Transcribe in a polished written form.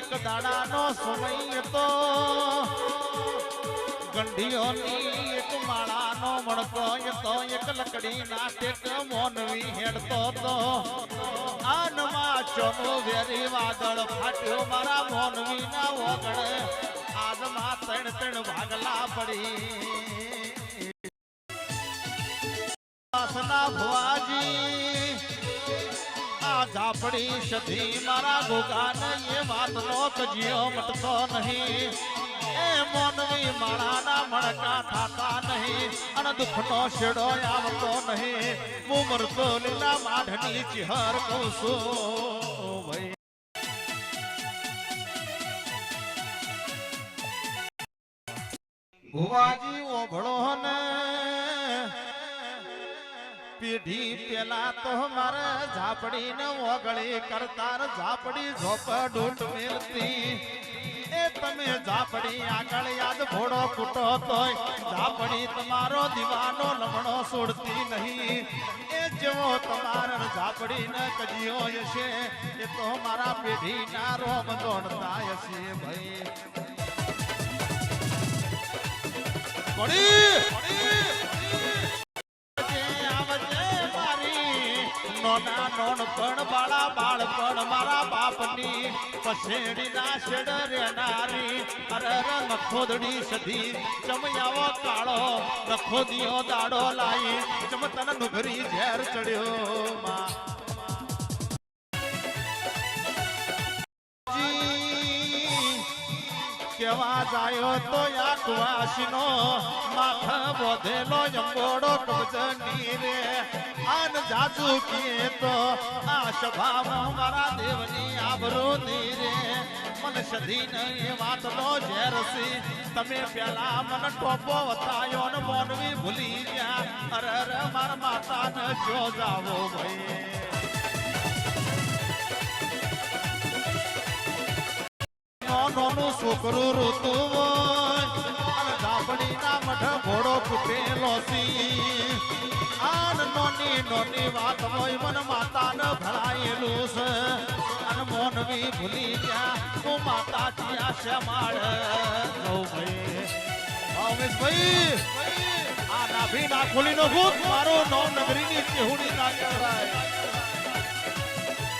એક દાડાનો સમય તો ગંઢીઓની એક માળાનો મણકો તો એક લકડી ના ટેક મોનવી હેડતો તો આનમાં ચોનો વેરી વાદળ ફાટ્યો મારા મોનવી ના ઓગણે આજમાં ત્રણ ત્રણ ભાગલા પડી ભુવાજી ઝાપડી સધી મારા ગોગાને એ વાતનો કજિયો મટતો નહીં એ મોનવી માળાના મણકા થાતા નહીં અને દુઃખનો શેડો આવતો નહીં હું મરતો લીલા માઢની ચિહર કહું છું ભાઈ ભુવાજી ઓભળો ને પેઢી પેલા તો મારે ઝાપડી ને ઓગળી કરતા ઝાપડી ઝોપડૂટ મેલતી એ તમે ઝાપડી આગળ યાદ ઘોડો કૂટો તોય ઝાપડી તમારો દીવાનો લમણો છોડતી નહીં એ જેવો તમારા ઝાપડી ને કજિયો હશે એ તો મારા પેઢી ના રોમ દોડતા હશે ભાઈ નોના નોન પણ બાળા બાળપણ મારા બાપની પસેડી ના શેડ રેનારી અરે નખોદડી સધી ચમયાવો કાળો નખોદિયો દાડો લાઈ ચમતન નુઘરી ઝેર ચડ્યો માં કેવા જાયો તો આકવાસીનો માખ બોધેલો જંબોડો કબજની રે આન જાજુ કીએ તો આ સભામાં મારા દેવની આબરૂ ની રે મન સધી ને વાતનો ઝેરસી તમે પેલા મન ટોપો વતાયો ને મોનવી ભૂલી ગયા અરે અરે મારા માતાને જો જાવો ભાઈ નોનું છોકરું રોતું હોય અને ઝાપડી ના મઠ ઘોડો ફૂટેલો સી આન નોની નોની વાત હોય મન માતાને ભળાયેલું છે અને મોનવી ભૂલી ગયા હું માતા ત્યાં શ્યામાળ જઉં ભાઈ ભાઈ આ નાભી ના ખોલીનો ભૂત મારો નવ નગરીની ચેહુડી ના કહેવાય